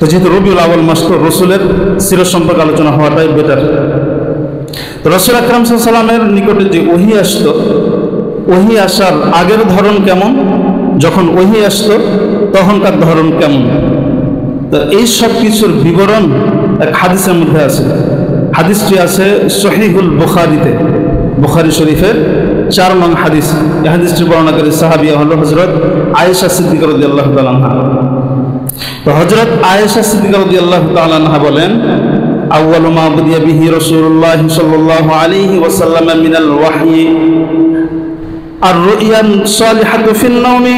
তো যেহেতু রবিউল আউয়াল মাস, তো রসুলের সিরাত সম্পর্কে আলোচনা হওয়াটাই বেটার। তো রসুল আকরাম সাল্লাল্লাহু আলাইহি ওয়াসাল্লামের নিকটে যে ওহী আসতো, ওহী আসার আগের ধরন কেমন, যখন ওহী আসতো তখনকার ধরন কেমন, তো এই সব কিছুর বিবরণ এক হাদিসের মধ্যে আছে। হাদিসটি আছে সহিহুল বুখারীতে, বুখারী শরীফের 4 নং হাদিস। এই হাদিসটির বর্ণনাকারী সাহাবিয়া হলো হযরত আয়েশা সিদ্দিকা রাদিয়াল্লাহু তাআলা আনহা। তো হযরত আয়েশা সিদ্দিকা রাদিয়াল্লাহু তাআলা আনহা বলেন, আউয়ালু মা বুদিয়া বিহি রাসূলুল্লাহ সাল্লাল্লাহু আলাইহি ওয়াসাল্লাম মিনাল ওয়াহয়ি আর-রু'য়ান সালিহাতু ফিন নাওমি।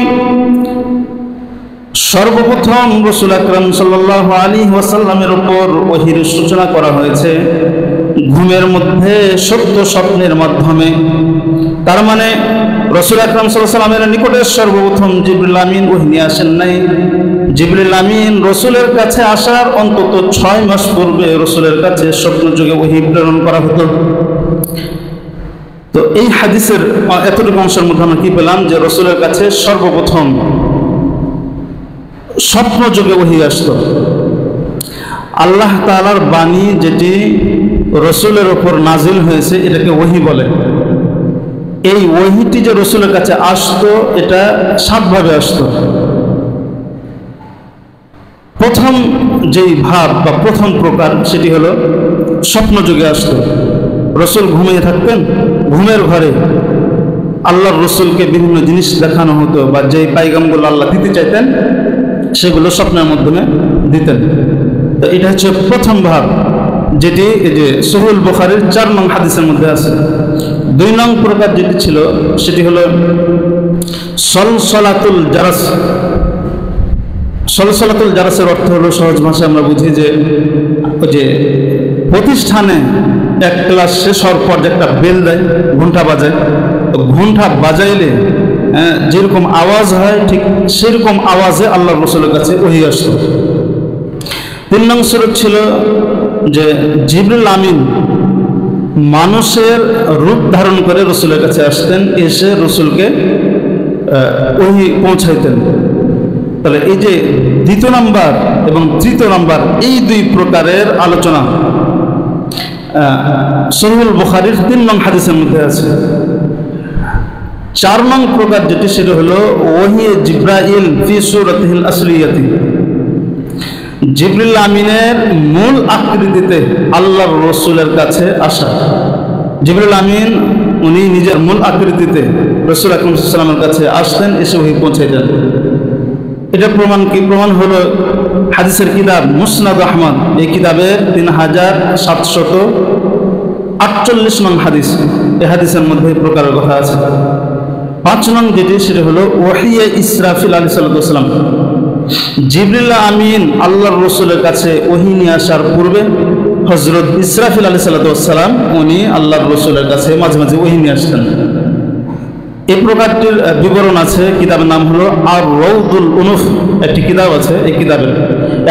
সর্বপ্রথম রাসূল আকরাম সাল্লাল্লাহু আলাইহি ওয়াসাল্লামের উপর ওহীর সূচনা করা হয়েছে ঘুমের মধ্যে সত্য স্বপ্নের মাধ্যমে। তার মানে রাসূল আকরাম সাল্লাল্লাহু আলাইহি ওয়াসাল্লামের নিকটে সর্বপ্রথম জিবরিল আমিন ওহী নিয়ে আসেন নাই। জিবরিল আমিন রসুলের কাছে আসার অন্তত 6 মাস পূর্বে রসুলের কাছে স্বপ্নযোগে ওহী প্রেরণ করা হতো। তো এই হাদিসের এতটুকু অংশের মধ্যে আমরা কি পেলাম, যে রসুলের কাছে সর্বপ্রথম স্বপ্নযোগে ওহী আসতো। আল্লাহ তাআলার বাণী যেটি রসুলের ওপর নাজিল হয়েছে এটাকে ওহী বলে। এই ওহীটি যে রসুলের কাছে আসতো এটা 7 ভাবে আসতো। প্রথম যেই ভাব বা প্রথম প্রকার সেটি হলো স্বপ্নযোগে আসতো। রসুল ঘুমিয়ে থাকতেন, ঘুমের ঘরে আল্লাহর রসুলকে বিভিন্ন জিনিস দেখানো হতো, বা যেই পাইগামগুলো আল্লাহ দিতে চাইতেন সেগুলো স্বপ্নের মাধ্যমে দিতেন। তো এটা হচ্ছে প্রথম ভাব, যেটি এই যে সহিহুল বুখারীর 4 নং হাদিসের মধ্যে আছে। 2 নং প্রকার যেটি ছিল সেটি হলো সলসলাতুল জারাস। সলসলাতুল জারাসের অর্থ হলো, সহজ ভাষায় আমরা বুঝি যে ওই যে প্রতিষ্ঠানে এক ক্লাস শেষ হওয়ার পর যে একটা বেল দেয়, ঘন্টা বাজায়, তো ঘন্টা বাজাইলে যেরকম আওয়াজ হয় ঠিক সেরকম আওয়াজে আল্লাহ রসুলের কাছে ওহী আসতো। 3 নং সুরত ছিল যে জিবরিল আমিন মানুষের রূপ ধারণ করে রসুলের কাছে আসতেন, এসে রসুলকে ওহী পৌঁছাইতেন। তাহলে এই যে 2 নম্বর এবং 3 নম্বর এই 2 প্রকারের আলোচনা সহিহুল বুখারীর 3 নং হাদিসের মধ্যে আছে। 4 নং প্রকার যেটি সেটা হলো ওহী জিবরাইল ফি সূরাতিহিল আসলিয়াতি। জিবরিল আমিনের মূল আকৃতিতে আল্লাহর রসুলের কাছে আসা। জিবরিল আমিন উনি নিজের মূল আকৃতিতে রাসূল আকরাম সাল্লাল্লাহু আলাইহি ওয়াসাল্লামের কাছে আসতেন, এসে ওহী পৌঁছাইতেন। এটা প্রমাণ কি? প্রমাণ হলো হাদিসের কিতাব মুসনাদ আহমদ, এই কিতাবের 3748 নং হাদিস। এই হাদিসের মধ্যে এই প্রকারের কথা আছে। 5 নং যেটি সেটা হলো ওহিয়ে ইসরাফিল আলাইহিস সালাম। জিবরিল আমিন আল্লাহর রসুলের কাছে ওহী নিয়ে আসার পূর্বে হযরত ইসরাফিল আলাইহিস সালাম উনি আল্লাহর রসুলের কাছে মাঝে মাঝে ওহী নিয়ে আসতেন। এই প্রকারটির বিবরণ আছে, কিতাবের নাম হলো আর রৌদুল উনুফ, একটি কিতাব আছে। এই কিতাবের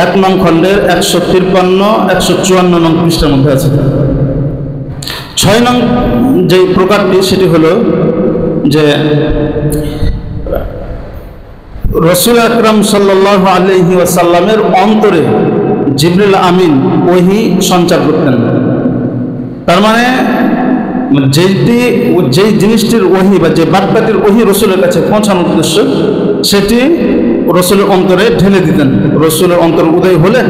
1 নং খণ্ডের 153-154 নং পৃষ্ঠার মধ্যে আছে। 6 নং যে প্রকারটি সেটি হলো যে রাসূল আকরাম সাল্লাল্লাহু আলাইহি ওয়াসাল্লামের অন্তরে জিবরিল আমিন ওহী সঞ্চার করতেন। তার মানে যেই জিনিসটির ওহী বা যে বার্তাটির ওহী রসুলের কাছে পৌঁছানোর উদ্দেশ্য সেটি রসুলের অন্তরে ঢেলে দিতেন। রসুলের অন্তর উদয় হলে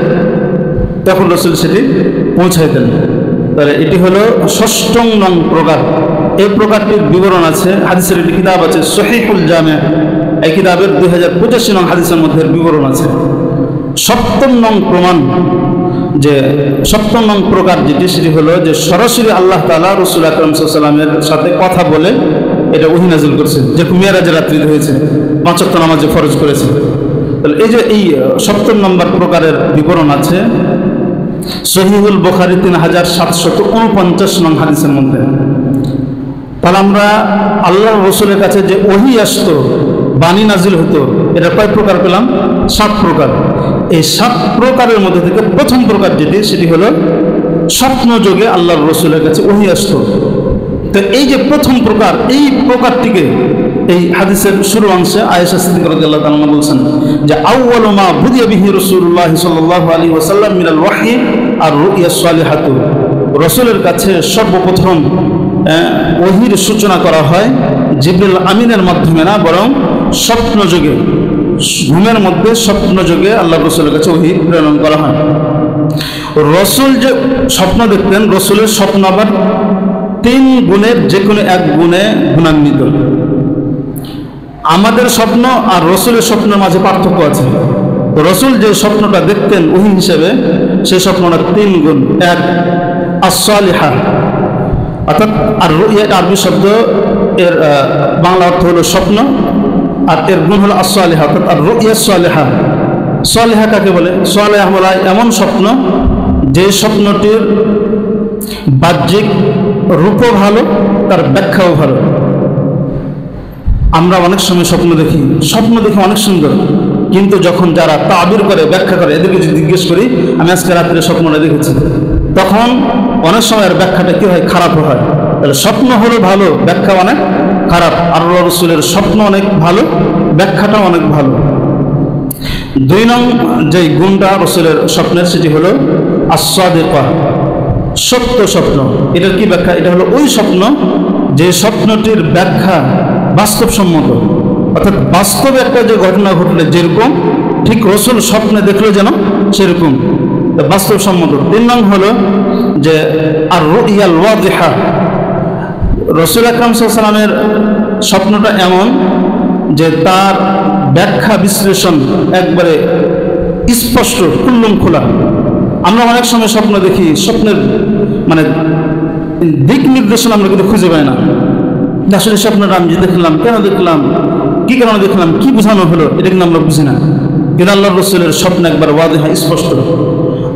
তখন রসুল সেটি পৌঁছাইতেন। তাহলে এটি হলো 6ম নং প্রকার। এই প্রকারটির বিবরণ আছে, হাদিসের একটি কিতাব আছে সহিহুল জামে, এই কিতাবের 2085 নং হাদিসের মধ্যে বিবরণ আছে। 7ম নং প্রমাণ, যে 7ম নং প্রকার যেটি সেটি হলো যে সরাসরি আল্লাহ তাআলা রাসূল আকরাম সাল্লাল্লাহু আলাইহি ওয়াসাল্লামের সাথে কথা বলে এটা ওহী নাযিল করেছে, যে মিরাজের রাত্রিতে হয়েছে, 5 ওয়াক্ত নামাজে ফরজ করেছে। তাহলে এই যে এই 7ম নম্বর প্রকারের বিবরণ আছে সহিহুল বুখারী 3749 নং হাদিসের মধ্যে। তাহলে আমরা আল্লাহর রসুলের কাছে যে ওহী আসতো, বাণী নাজিল হতো, এটা কয় প্রকার পেলাম? 7 প্রকার। এই 7 প্রকারের মধ্যে থেকে প্রথম প্রকার যেটি সেটি হলো স্বপ্নযোগে আল্লাহর রসুলের কাছে ওহী আসতো। তো এই যে প্রথম প্রকার, এই প্রকারটিকে এই হাদিসের শুরু অংশে আয়েশা সিদ্দিকা রাদিয়াল্লাহু তাআলা আনহা বলছেন যে আউয়ালু মা বুদিয়া বিহি রাসূলুল্লাহ সাল্লাল্লাহু আলাইহি ওয়াসাল্লাম মিনাল ওয়াহয়ি আর রুইয়া সালিহাতু, রাসূলের কাছে সর্বপ্রথম ওহীর সূচনা করা হয় জিবরিল আমিনের মাধ্যমে না, বরং স্বপ্নযোগে, ঘুমের মধ্যে স্বপ্নযোগে আল্লাহ রাসূলের কাছে ওহী প্রেরণ করা হয়। রাসূল যে স্বপ্ন দেখতেন, রাসূলের স্বপ্ন আবার 3 গুণের যে কোনো এক গুণে গুণান্বিত। আমাদের স্বপ্ন আর রাসূলের স্বপ্নের মাঝে পার্থক্য আছে। রাসূল যে স্বপ্নটা দেখতেন ওহী হিসেবে, সেই স্বপ্নটা 3 গুণ। এক, as-সালিহা, অর্থাৎ আর রুইয়া আরবি শব্দ, এর বাংলা অর্থ হলো স্বপ্ন, আর এর গুণ হলো as-সালিহা, অর্থাৎ আর রুইয়া সালিহা। সালিহা কাকে বলে? সালিহা হলো এমন স্বপ্ন যে স্বপ্নটির বাহ্যিক রূপও ভালো, তার ব্যাখ্যাও ভালো। আমরা অনেক সময় স্বপ্ন দেখি অনেক সুন্দর, কিন্তু যখন যারা তাবির করে, ব্যাখ্যা করে, এদেরকে যদি জিজ্ঞেস করি আমি আজকে রাত্রে স্বপ্নটা দেখেছি, তখন অনেক সময় এর ব্যাখ্যাটা কি হয়? খারাপ হয়। তাহলে স্বপ্ন হলো ভালো, ব্যাখ্যা অনেক খারাপ। আল্লাহ রাসূলের স্বপ্ন অনেক ভালো, ব্যাখ্যাটাও অনেক ভালো। 2 নং যে গুণটা রাসূলের স্বপ্নের, সেটি হলো as-সাদিকা, সত্য স্বপ্ন। এটার কি ব্যাখ্যা? এটা হলো ওই স্বপ্ন যে স্বপ্নটির ব্যাখ্যা বাস্তবসম্মত, অর্থাৎ বাস্তবে একটা যে ঘটনা ঘটলে যেরকম ঠিক রাসূল স্বপ্নে দেখলো যেন সেরকম বাস্তবসম্মত। 3 নং হলো যে আর রুইয়াল ওয়াদিহা, রাসূল আকরাম সাল্লাল্লাহু আলাইহি ওয়াসাল্লামের স্বপ্নটা এমন যে তার ব্যাখ্যা বিশ্লেষণ একবারে স্পষ্ট, খোলা। আমরা অনেক সময় স্বপ্ন দেখি, স্বপ্নের মানে দিক নির্দেশনা আমরা কিন্তু খুঁজে পাই না। আসলে স্বপ্নটা আমি যে দেখলাম, কেন দেখলাম, কি কারণে দেখলাম, কি বোঝানো হলো, এটা কিন্তু আমরা বুঝি না। কিন্তু আল্লাহ রাসূলের স্বপ্ন একবার ওয়াদিহা, স্পষ্ট।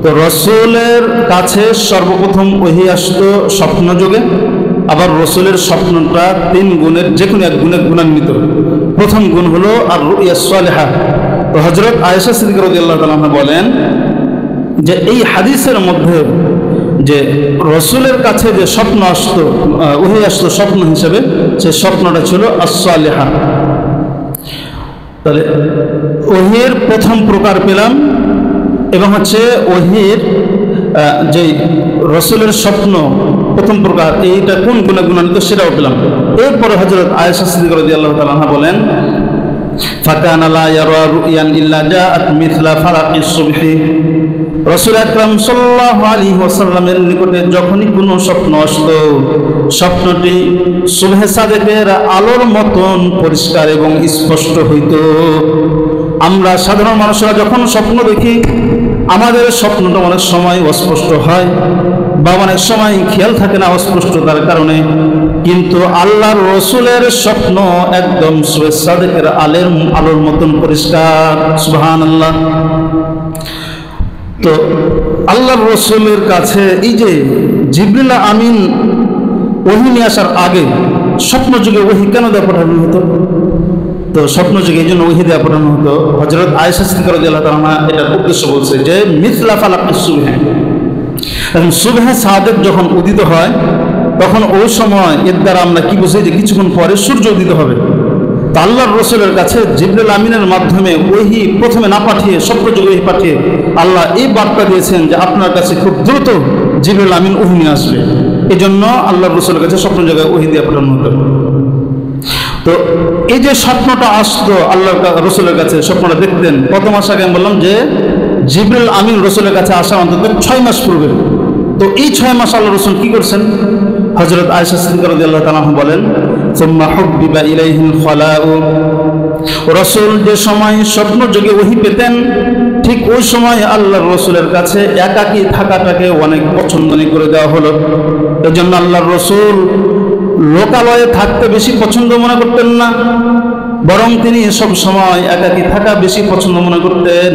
তো রাসূলের কাছে সর্বপ্রথম ওহী আসতো স্বপ্নযোগে, আবার রাসূলের স্বপ্নটা 3 গুণের যে কোনো এক গুণে গুণান্বিত। প্রথম গুণ হলো আর রুইয়া সালিহা। তো হযরত আয়েশা সিদ্দিকা রাদিয়াল্লাহু তাআলা আনহা বলেন যে এই হাদিসের মধ্যে যে রাসূলের কাছে যে স্বপ্ন আসতো, ওহী আসতো স্বপ্ন হিসেবে, সেই স্বপ্নটা ছিল as-সালিহা। তাহলে ওহীর প্রথম প্রকার পেলাম, এবং হচ্ছে ওহীর যে রাসূলের স্বপ্ন প্রথম প্রকার, এইটা কোন গুণে গুণান্বিত সেটাও পেলাম। এরপরে হযরত আয়েশা সিদ্দিকা রাদিয়াল্লাহু তাআলা আনহা বলেন ফাকানা লা ইয়ারা রুয়ান ইল্লা জাআত মিথলা ফারাকিস সুবহি। রাসূল আকরাম সাল্লাল্লাহু আলাইহি ওয়াসাল্লামের নিকটে যখনই কোনো স্বপ্ন আসতো, স্বপ্নটি সুবহে সাদেকের আলোর মতন পরিষ্কার এবং স্পষ্ট হইত। আমরা সাধারণ মানুষরা যখন স্বপ্ন দেখি, আমাদের স্বপ্নটা অনেক সময় অস্পষ্ট হয়, বা অনেক সময় খেয়াল থাকে না অস্পষ্টতার কারণে, কিন্তু আল্লাহর রাসূলের স্বপ্ন একদম সুবহে সাদেকের আলোর মতন পরিষ্কার। সুবহানাল্লাহ। তো আল্লাহর রাসূলের কাছে এই যে জিবরিল আমিন ওহী নিয়ে আসার আগে স্বপ্নযুগে ওহী কেন দেওয়া পাঠানো হতো? তো স্বপ্নযুগে এই জন্য ওহী দেওয়া পাঠানো হতো। হযরত আয়েশা সিদ্দিকা রাদিয়াল্লাহু তাআলা আনহা এটার উদ্দেশ্য বলছে যে মিথলা ফালাকিস সুবহি, এখন সুবহে সাদেক যখন উদিত হয়, তখন ওই সময় এর দ্বারা আমরা কি বুঝি যে কিছুক্ষণ পরে সূর্য উদিত হবে। তো আল্লাহর রাসূলের কাছে জিবরিল আমিনের মাধ্যমে ওহী প্রথমে না পাঠিয়ে স্বপ্নযুগে ওহী পাঠিয়ে আল্লাহ এই বার্তা দিয়েছেন যে আপনার কাছে খুব দ্রুত জিবরিল আমিন ওহী নিয়ে আসবে। এই জন্য আল্লাহর রাসূলের কাছে স্বপ্নযুগে ওহী দিয়ে পাঠানো হতো। তো এই যে স্বপ্নটা আসতো আল্লাহর রাসূলের কাছে, স্বপ্নটা দেখতেন কত মাস আগে? আমি বললাম যে জিবরিল আমিন রাসূলের কাছে আসা অন্তত 6 মাস পূর্বে। তো এই 6 মাস আল্লাহ রাসূল কি করছেন? হযরত আয়েশা সিদ্দিকা রাদিয়াল্লাহু তাআলা আনহা বলেন সুম্মা হুব্বিবা ইলাইহিল খালাউ, রাসূল যে সময় স্বপ্নযোগে ওহী পেতেন, ঠিক ওই সময় আল্লাহর রাসূলের কাছে একাকী থাকাটাকে অনেক পছন্দ করে দেওয়া হলো। এজন্য আল্লাহর রাসূল লোকালয়ে থাকতে বেশি পছন্দ মনে করতেন না, বরং তিনি সব সময় একাকী থাকা বেশি পছন্দ মনে করতেন।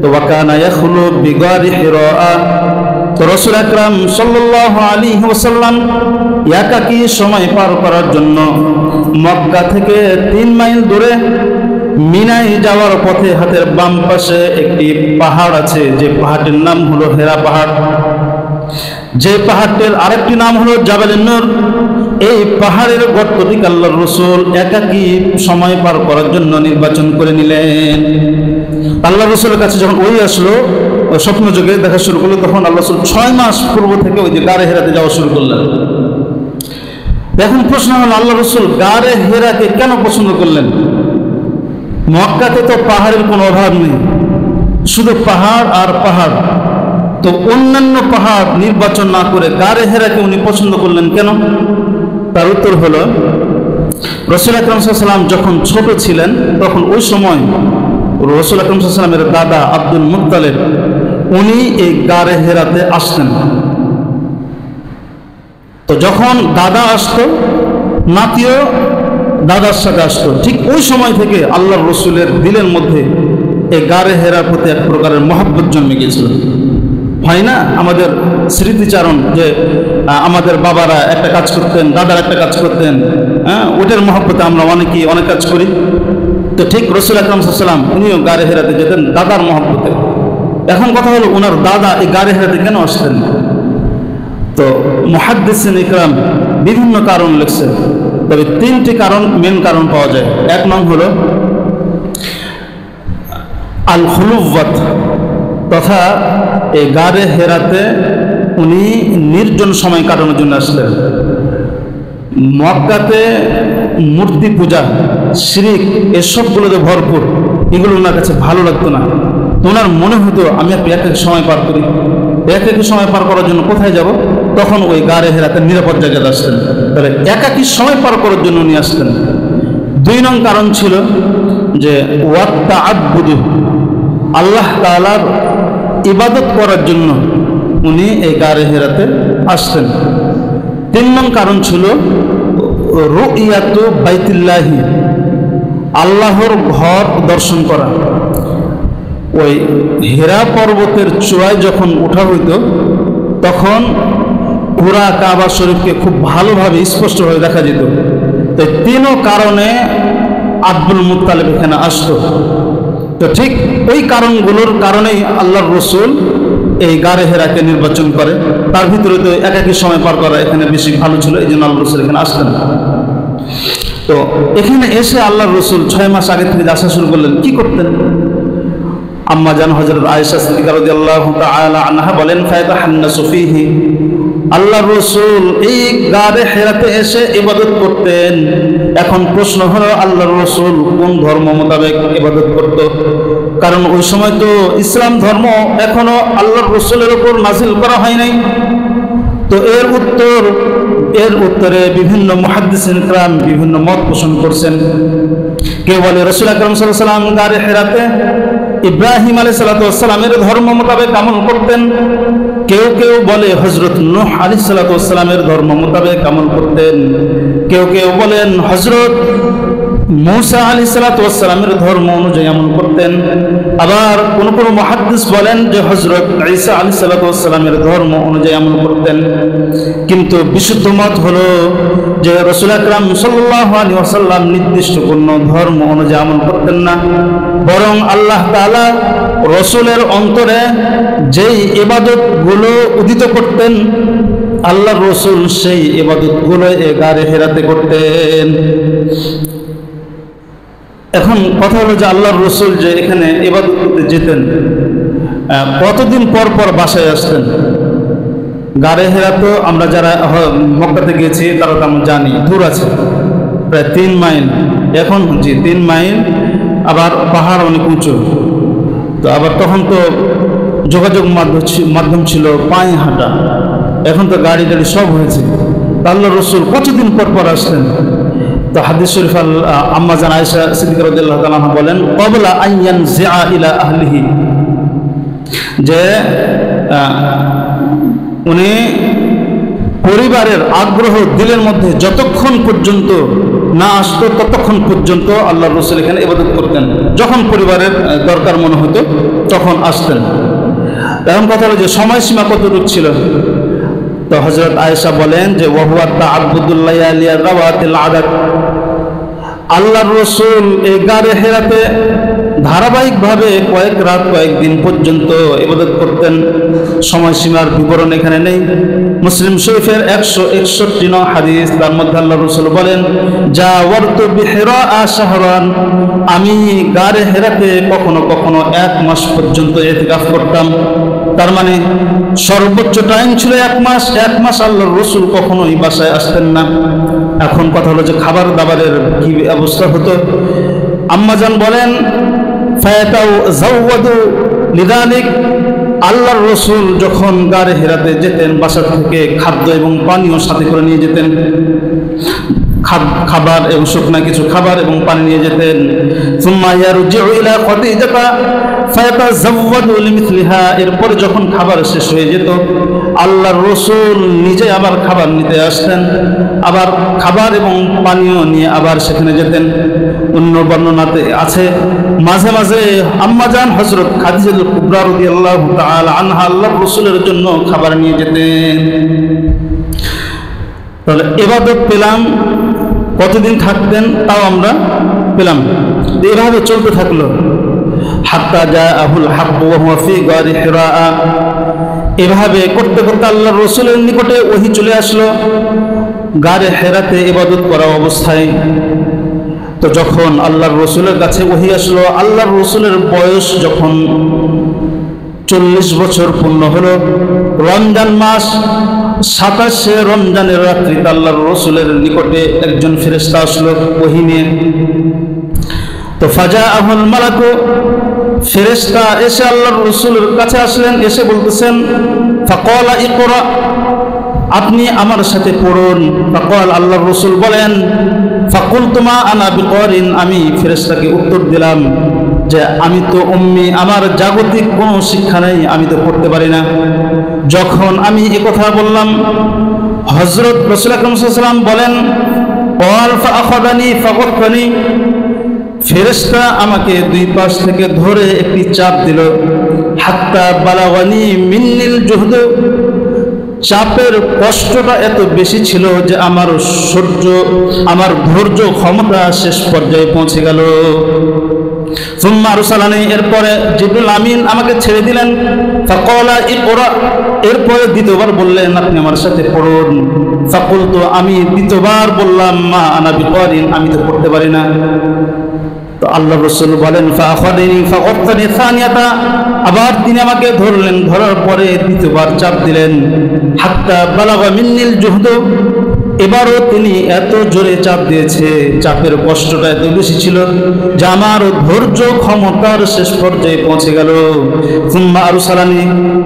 তো ওয়াকানা ইয়াখলু বিগারি হিরা, তো রাসূল আকরাম সাল্লাল্লাহু আলাইহি ওয়াসাল্লাম একাকী সময় পার করার জন্য মক্কা থেকে 3 মাইল দূরে মিনায় যাওয়ার পথে হাতের বাম পাশে একটি পাহাড় আছে, যে পাহাড়টির নাম হলো হেরা পাহাড়। যে পাহাড়টির আরেকটি নাম হলো জাবালুন নূর। এই পাহাড়ের গর্তটিকে আল্লাহর রাসূল একাকী সময় পার করার জন্য নির্বাচন করে নিলেন। আল্লাহর রাসূলের কাছে যখন ওই আসলো, স্বপ্ন যুগে দেখা শুরু করলো, তখন আল্লাহ রাসূল 6 মাস পূর্ব থেকে ওই যে গারে হেরাতে যাওয়া শুরু করলেন। এখন প্রশ্ন হলো, আল্লাহ রাসূল গারে হেরাকে কেন পছন্দ করলেন? মক্কাতে তো পাহাড়ের কোনো অভাব নেই, শুধু পাহাড় আর পাহাড়। তো অন্যান্য পাহাড় নির্বাচন না করে গারে হেরাকে উনি পছন্দ করলেন কেন? তার উত্তর হলো, রাসূল আকরাম সাল্লাল্লাহু আলাইহি ওয়াসাল্লাম যখন ছোট ছিলেন তখন ওই সময় রাসূল আকরাম সাল্লাল্লাহু আলাইহি ওয়াসাল্লামের দাদা আব্দুল মুত্তালিব উনি এই গারে হেরাতে আসতেন। তো যখন দাদা আসতো, নাতিও দাদার সাথে আসতো। ঠিক ওই সময় থেকে আল্লাহর রাসূলের দিলের মধ্যে এই গারে হেরার প্রতি এক প্রকারের মহব্বত জন্মে গিয়েছিল। হয় না আমাদের স্মৃতিচারণ যে আমাদের বাবারা একটা কাজ করতেন, দাদার একটা কাজ করতেন, ওটার মহব্বতে আমরা অনেকেই অনেক কাজ করি। তো ঠিক রাসূল আকরাম সাল্লাল্লাহু আলাইহি ওয়াসাল্লাম উনিও গারে হেরাতে যেতেন দাদার মহব্বতে। এখন কথা হলো, ওনার দাদা এই গারে হেরাতে কেন আসতেন? তো মুহাদ্দিসিন ইকরাম বিভিন্ন কারণ লিখছেন, তবে 3টি কারণ, মেন কারণ পাওয়া যায়। এক নং হলো আল খুলুওয়াত, তথা এই গারে হেরাতে উনি নির্জন সময় কাটানোর জন্য আসলেন। মক্কাতে মূর্তি পূজা, শিরিক এসবগুলোতে ভরপুর, এগুলো ওনার কাছে ভালো লাগতো না। তো ওনার মনে হতো আমি একটু এক সময় পার করি। এক সময় পার করার জন্য কোথায় যাব? তখন ওই গারে হেরাতে নিরাপদ জায়গাতে আসতেন। তাহলে একাকী সময় পার করার জন্য উনি আসতেন। 2 নং কারণ ছিল যে ওয়াত তাআব্বুদু, আল্লাহ তাআলার ইবাদত করার জন্য উনি এই গারে হেরাতে আসতেন। 3 নং কারণ ছিল রুইয়াতু বাইতুল্লাহি, আল্লাহর ঘর দর্শন করা। ওই হেরা পর্বতের চূড়ায় যখন ওঠা হইতো তখন পুরা কাবা শরীফকে খুব ভালোভাবে স্পষ্টভাবে দেখা যেত। তো 3 কারণে আব্দুল মুত্তালিব এখানে আসতো। তো ঠিক ওই কারণগুলোর কারণেই আল্লাহর রাসূল এই গারে হেরাকে নির্বাচন করে। তার ভিতরে তো একাকী সময় পার করা এখানে বেশি ভালো ছিল, এই জন্য আল্লাহর রাসূল এখানে আসতেন। তো এখানে এসে আল্লাহর রাসূল 6 মাস আগে থেকে আসা শুরু করলেন। কি করতেন? আম্মা জান হযরত আয়েশা সিদ্দিকা রাদিয়াল্লাহু তাআলা আনহা বলেন, ফায়াতাহান্নাসু ফীহি, আল্লাহর রাসূল এই গারে হেরাতে এসে ইবাদত করতেন। এখন প্রশ্ন হলো, আল্লাহর রাসূল কোন ধর্ম মোতাবেক ইবাদত করত? কারণ ওই সময় তো ইসলাম ধর্ম এখনো আল্লাহর রাসূলের উপর নাযিল করা হয় নাই। তো এর উত্তরে বিভিন্ন মুহাদ্দিসিন ইকরাম বিভিন্ন মত পোষণ করছেন। কেউ বলে রাসূল আকরাম সাল্লাল্লাহু আলাইহি ওয়াসাল্লাম গারে হেরাতে ইব্রাহিম আলাইহিস সালামের ধর্ম মোতাবেক আমল করতেন। কেউ কেউ বলে হযরত নূহ আলাইহিস সালামের ধর্ম মোতাবেক আমল করতেন। কেউ কেউ বলেন হযরত মূসা আলাইহিস সালামের ধর্ম অনুযায়ী আমল করতেন। আবার কোন কোন মুহাদ্দিস বলেন যে হযরত ঈসা আলাইহিস সালামের ধর্ম অনুযায়ী আমল করতেন। কিন্তু বিশুদ্ধ মত হলো যে রাসূল আকরাম সাল্লাল্লাহু আলাইহি ওয়াসাল্লাম নির্দিষ্ট কোন ধর্ম অনুযায়ী আমল করতেন না, বরং আল্লাহ তাআলা রাসূলের অন্তরে যেই ইবাদতগুলো উদিত করতেন আল্লাহর রাসূল সেই ইবাদতগুলো এই গারে হেরাতে করতেন। এখন কথা হলো যে আল্লাহর রাসূল যে এখানে ইবাদত করতে যেতেন, কতদিন পর পর বাসায় আসতেন? গারে হেরা তো আমরা যারা মক্কাতে গেছি তারা তো আমরা জানি দূর আছে, প্রায় 3 মাইল। এখন 3 মাইল, আবার পাহাড় অনেক উঁচু। তো আবার তখন তো যোগাযোগ মাধ্যম ছিল পায়ে হাঁটা, এখন তো গাড়ি টাড়ি সব হয়েছে। আল্লাহর রাসূল কতদিন পর পর আসতেন? তো হাদিস শরীফ আম্মা জান আয়েশা সিদ্দিকা রাদিয়াল্লাহু তাআলা বলেন, ক্বাবলা আন ইয়ানজিআ ইলা আহলিহি, যে উনি পরিবারের আগ্রহ দিলের মধ্যে যতক্ষণ পর্যন্ত না আসতো ততক্ষণ পর্যন্ত আল্লাহর রাসূল এখানে ইবাদত করতেন। যখন পরিবারের দরকার মনে হতো তখন আসতেন। এখন কথা হলো যে সময়সীমা কতটুকু ছিল? তো হযরত আয়েশা বলেন যে ওয়াহুয়া তাআব্বুদুল লায়ালি রাওয়াতিল আদাদ, আল্লাহর রাসূল এই গারে হেরাতে ধারাবাহিকভাবে কয়েক রাত কয়েক দিন পর্যন্ত ইবাদত করতেন। সময়সীমার বিবরণ এখানে নেই। মুসলিম শরীফের 161 নং হাদিস, তার মধ্যে আল্লাহ রাসূল বলেন, জাওয়ারতু বিহিরা শাহরান, আমি গারে হেরাতে কখনো কখনো 1 মাস পর্যন্ত ইতিকাফ করতাম। তার মানে সর্বোচ্চ টাইম ছিল 1 মাস। 1 মাস আল্লাহর রাসূল কখনোই বাসায় আসতেন না। এখন কথা হলো যে খাবার দাবারের কি অবস্থা হতো। আম্মাজান বলেন, ফায়াতাউ যাওয়াদু লিযালিক, আল্লাহর রাসূল যখন গারে হেরাতে যেতেন বাসা থেকে খাদ্য এবং পানীয় সাথে করে নিয়ে যেতেন। খাবার এবং শুকনা কিছু খাবার এবং পানি নিয়ে যেতেন। সুম্মা ইয়ারজিউ ইলা খাদিজাতা ফায়াতাযাওয়াদু লিমিসলিহা, এরপর যখন খাবার শেষ হয়ে যেত আল্লাহর রাসূল নিজে আবার খাবার নিতে আসতেন, আবার খাবার এবং পানীয় নিয়ে আবার সেখানে যেতেন। অন্য বর্ণনাতে আছে মাঝে মাঝে আম্মাজান হযরত খাদিজাতুল কুবরা রাদিয়াল্লাহু তাআলা আনহা আল্লাহর রাসূলের জন্য খাবার নিয়ে যেতেন। তাহলে ইবাদত পেলাম, কতদিন থাকতেন তাও আমরা পেলাম। এভাবে চলতে থাকলো হাত্তা জাআহুল হাক্ক ওয়া হুয়া ফি গারি হিরা। এভাবে করতে করতে আল্লাহর রাসূলের নিকটে ওহী চলে আসলো গারে হেরাতে ইবাদত করা অবস্থায়। তো যখন আল্লাহর রাসূলের কাছে ওহী আসলো, আল্লাহর রাসূলের বয়স যখন 40 বছর পূর্ণ হলো, রমজান মাস 27 রমজানের রাত্রিতে আল্লাহর রাসূলের নিকটে একজন ফেরেশতা আসলো ওহী নিয়ে। তো ফাজাআহুল মালাকু, ফেরেশতা এসে আল্লাহর রাসূলের কাছে আসলেন, এসে বলতেছেন, ফাকালা ইকরা, আপনি আমার সাথে পড়ুন। ফাকাল, আল্লাহর রাসূল বলেন, ফাকুলতু মা আনা বিকারিন, আমি ফেরেশতাকে উত্তর দিলাম যে আমি তো উম্মি, আমার জাগতিক কোনো শিক্ষা নেই, আমি তো পড়তে পারি না। যখন আমি কথা বললাম, হযরত রাসূল আকরাম সাল্লাল্লাহু আলাইহি ওয়াসাল্লাম বলেন, ক্বাল ফাআখাযানি ফাগাত্তানি, ফেরেশতা আমাকে দুই পাশ থেকে ধরে একটি চাপ দিল। হাত্তা বালাগানি মিন্নিল জুহদ, চাপের কষ্টটা এত বেশি ছিল যে আমার ধৈর্য ক্ষমতা শেষ পর্যায়ে পৌঁছে গেল। সুম্মা আরসালানি, এরপরে জিবরিল আমিন আমাকে ছেড়ে দিলেন। ফাকালা ইকরা, এরপরে দ্বিতীয়বার বললেন, আপনি আমার সাথে পড়ুন। ফাকুলতু, আমি দ্বিতীয়বার বললাম, মা আনা বিকারিন, আমি তো পড়তে পারি না। তো আল্লাহ রাসূল বলেন, ফাআখাযানি ফাগাত্তানি সানিয়াতা, আবার তিনি আমাকে ধরলেন, ধরার পরে দ্বিতীয়বার চাপ দিলেন। হাত্তা বালাগা মিন্নিল জুহদ, এবারও তিনি এত জোরে চাপ দিয়েছে, চাপের কষ্টটা এত বেশি ছিল যে আমার ধৈর্য ক্ষমতার শেষ পর্যায়ে পৌঁছে গেল। সুম্মা আরসালানি,